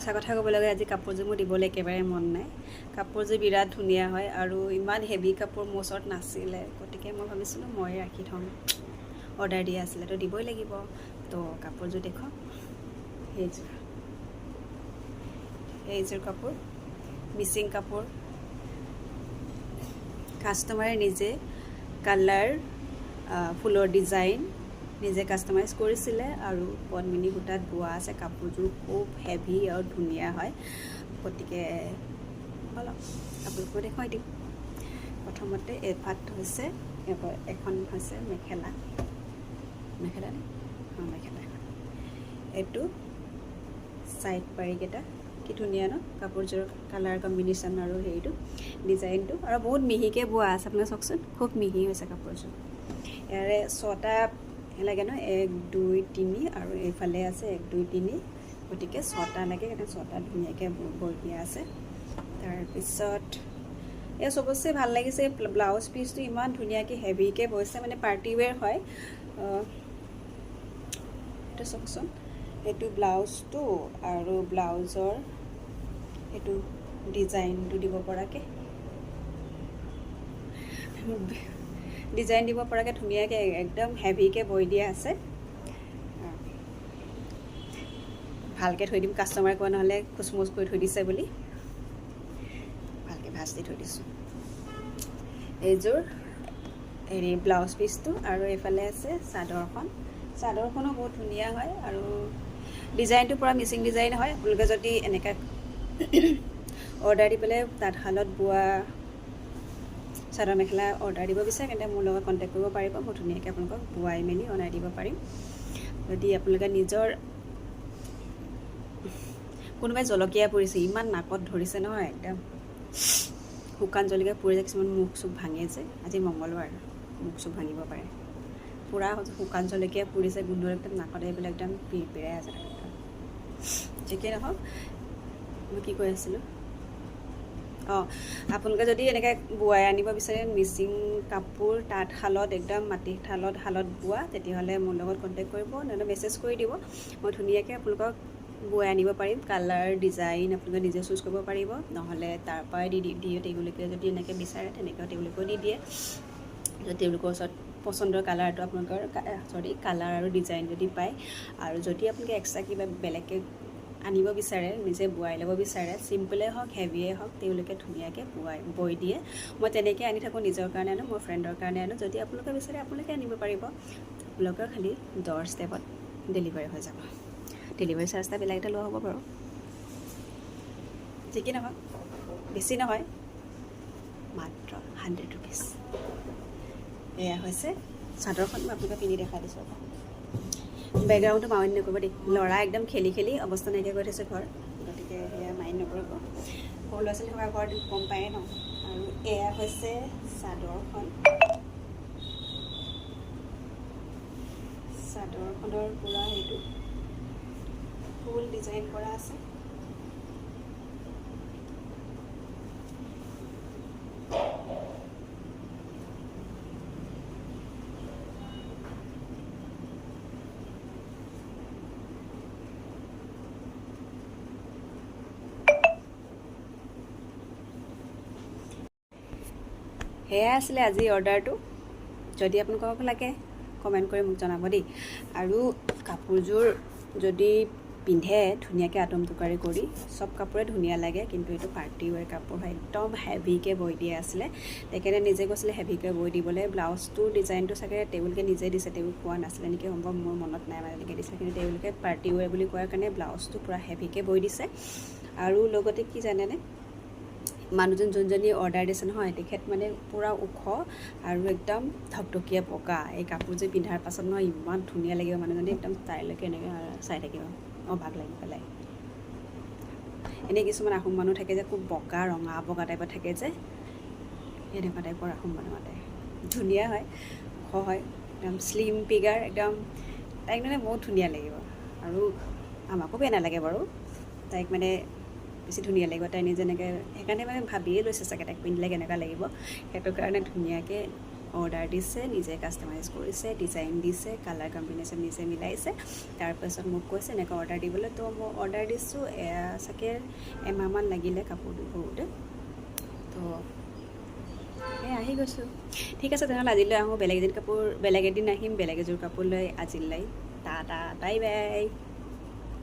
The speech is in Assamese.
সঁচা কথা ক'বলৈ গ'লে আজি কাপোৰযোৰ মোৰ দিবলৈ একেবাৰে মন নাই। কাপোৰযোৰ বিৰাট ধুনীয়া হয় আৰু ইমান হেভি কাপোৰ মোৰ ওচৰত নাছিলে, গতিকে মই ভাবিছিলোঁ মই ৰাখি থ'ম। অৰ্ডাৰ দিয়া আছিলে তো দিবই লাগিব। তো কাপোৰযোৰ দেখক, এইযোৰ কাপোৰ মিচিং কাপোৰ, কাষ্টমাৰে নিজে কালাৰ, ফুলৰ ডিজাইন নিজে কাষ্টমাইজ কৰিছিলে আৰু পদ্মিনী সূতাত বোৱা আছে। কাপোৰযোৰ খুব হেভি আৰু ধুনীয়া হয়, গতিকে অলপ আপোনালোকক দেখুৱাই দিম। প্ৰথমতে এপাত হৈছে, এখন হৈছে মেখেলা নে মেখেলা এখন। এইটো ছাইড পাৰিকেইটা কি ধুনীয়া ন, কাপোৰযোৰৰ কালাৰ কম্বিনেশ্যন আৰু হেৰিটো ডিজাইনটো, আৰু বহুত মিহিকৈ বোৱা আছে। আপোনালোকে চাওকচোন, খুব মিহি হৈছে কাপোৰযোৰ। ইয়াৰে 6টা লাগে ন, 1 2 3 আৰু এইফালে আছে 1 2 3, গতিকে 6টা লাগে। 6টা ধুনীয়াকৈ বৈ দিয়া আছে। তাৰপিছত এই চবতছে ভাল লাগিছে ব্লাউজ পিচটো, ইমান ধুনীয়াকৈ হেভিকৈ বৈছে, মানে পাৰ্টি ৱেৰ হয়। এইটো চাওকচোন, এইটো ব্লাউজটো আৰু ব্লাউজৰ এইটো ডিজাইনটো দিব পৰাকৈ, ধুনীয়াকৈ একদম হেভিকৈ বৈ দিয়া আছে। ভালকৈ থৈ দিম, কাষ্টমাৰে কোৱা নহ'লে খুচমুচ কৰি থৈ দিছে বুলি ভালকৈ ভাজ দি থৈ দিছোঁ। এইযোৰ হেৰি ব্লাউজ পিচটো, আৰু এইফালে আছে চাদৰখন। চাদৰখনো বহুত ধুনীয়া হয় আৰু ডিজাইনটো পূৰা মিচিং ডিজাইন হয়। আপোনালোকে যদি এনেকৈ অৰ্ডাৰ দি পেলাই তাঁতশালত বোৱা চাদৰ মেখেলা অৰ্ডাৰ দিব বিচাৰে, তেন্তে মোৰ লগত কণ্টেক্ট কৰিব পাৰিব। মই ধুনীয়াকৈ আপোনালোকক বোৱাই মেলি অনাই দিব পাৰিম। যদি আপোনালোকে নিজৰ কোনোবাই জলকীয়া পুৰিছে, ইমান নাকত ধৰিছে নহয়, একদম শুকান জলকীয়া পুৰি যায়। কিছুমান মুখ চুখ ভাঙে যে, আজি মংগলবাৰ মুখ চুখ ভাঙিব পাৰে। পূৰা শুকান জলকীয়া পুৰিছে, গোন্ধ একদম নাকত এইবিলাক একদম পিৰপিৰাই আছে। ঠিকেই নহওক, মই কি কৈ আছিলোঁ, আপোনালোকে যদি এনেকৈ বোৱাই আনিব বিচাৰে মিচিং কাপোৰ তাঁতশালত, একদম শালত বোৱা, তেতিয়াহ'লে মোৰ লগত কণ্টেক্ট কৰিব, নহ'লে মেছেজ কৰি দিব। মই ধুনীয়াকৈ আপোনালোকক বোৱাই আনিব পাৰিম। কালাৰ ডিজাইন আপোনালোকে নিজে চুজ কৰিব পাৰিব, নহ'লে তাৰ পৰাই দিয়ে। তেওঁলোকে যদি এনেকৈ বিচাৰে তেনেকৈও তেওঁলোকেও দি দিয়ে। যদি তেওঁলোকৰ ওচৰত পচন্দৰ কালাৰটো আপোনালোকৰ কালাৰ আৰু ডিজাইন যদি পায়, আৰু যদি আপোনালোকে এক্সট্ৰা কিবা বেলেগকৈ আনিব বিচাৰে, নিজে বোৱাই ল'ব বিচাৰে, চিম্পলে হওক হেভিয়ে হওক, তেওঁলোকে ধুনীয়াকৈ বৈ দিয়ে। মই তেনেকৈ আনি থাকোঁ, নিজৰ কাৰণে আনো, মোৰ ফ্ৰেণ্ডৰ কাৰণে আনো। যদি আপোনালোকে বিচাৰে আপোনালোকে আনিব পাৰিব। আপোনালোকৰ খালি ড'ৰ ষ্টেপত ডেলিভাৰী হৈ যাব। ডেলিভাৰী চাৰ্জ এটা বেলেগ এটা লোৱা হ'ব বাৰু, ঠিকেই নহয়, বেছি নহয়, মাত্ৰ 100 ৰুপিজ। এয়া হৈছে চাদৰখন, মই আপোনালোকে পিন্ধি দেখাই দিছোঁ। বেকগ্ৰাউণ্ডটো মাইণ্ড নকৰিব দেই, ল'ৰা একদম খেলি খেলি অৱস্থা নাইকিয়া কৰি থৈছে ঘৰ, গতিকে সেয়া মাইণ্ড নকৰিব। সৰু ল'ৰা ছোৱালী থকা ঘৰত গম পায়ে ন। আৰু এয়া হৈছে চাদৰখন। চাদৰখনৰ পূৰা সেইটো ফুল ডিজাইন কৰা আছে। সেয়া আছিলে আজি অৰ্ডাৰটো। যদি আপোনালোকক লাগে কমেণ্ট কৰি মোক জনাব দেই। আৰু কাপোৰযোৰ যদি পিন্ধে ধুনীয়াকৈ আটম টুকাৰি কৰি, চব কাপোৰে ধুনীয়া লাগে, কিন্তু এইটো পাৰ্টি ৱেৰ কাপোৰ হয়, একদম হেভিকৈ বৈ দিয়া আছিলে। তেখেতে নিজে কৈছিলে হেভিকৈ বৈ দিবলৈ। ব্লাউজটোৰ ডিজাইনটো চাগে তেওঁলোকে নিজে দিছে, তেওঁলোক কোৱা নাছিলে নেকি, সম্ভৱ, মোৰ মনত নাই মানে এনেকৈ দিছিলে। কিন্তু তেওঁলোকে পাৰ্টি ৱেৰ বুলি কোৱাৰ কাৰণে ব্লাউজটো পূৰা হেভিকৈ বৈ দিছে। আৰু লগতে কি জানেনে, মানুহজন যোনজনী অৰ্ডাৰ দিছে নহয়, তেখেত মানে পূৰা ওখ আৰু একদম ধকধকীয়া বগা। এই কাপোৰযোৰ পিন্ধাৰ পাছত নহয় ইমান ধুনীয়া লাগিব, মানুহজনী একদম তাইলৈকে এনেকৈ চাই থাকিব, অবাক লাগি পেলাই। এনেই কিছুমান আহোম মানুহ থাকে যে খুব বগা ৰঙা বগা টাইপত থাকে যে, এনেকুৱা টাইপৰ আহোম মানুহ মাতে। ধুনীয়া হয়, ওখ হয়, একদম শ্লিম ফিগাৰ, একদম তাইক মানে বহুত ধুনীয়া লাগিব। আৰু আমাকো বেয়া নালাগে বাৰু, তাইক মানে বেছি ধুনীয়া লাগিব। তাই নিজে এনেকৈ সেইকাৰণে মানে ভাবিয়ে লৈছে চাগে তাইক পিন্ধিলে কেনেকুৱা লাগিব, সেইটো কাৰণে ধুনীয়াকৈ অৰ্ডাৰ দিছে, নিজে কাষ্টমাইজ কৰিছে, ডিজাইন দিছে, কালাৰ কম্বিনেশ্যন নিজে মিলাইছে, তাৰপাছত মোক কৈছে এনেকৈ অৰ্ডাৰ দিবলৈ। তো মই অৰ্ডাৰ দিছোঁ, চাগে এমাহমান লাগিলে কাপোৰটো কৰোঁতে। তো আহি গৈছোঁ। ঠিক আছে তেনেহ'লে আজিলৈ আহোঁ, বেলেগ এদিন আহিম বেলেগ এযোৰ কাপোৰ লৈ। আজিলৈ টাটা বাই বাই।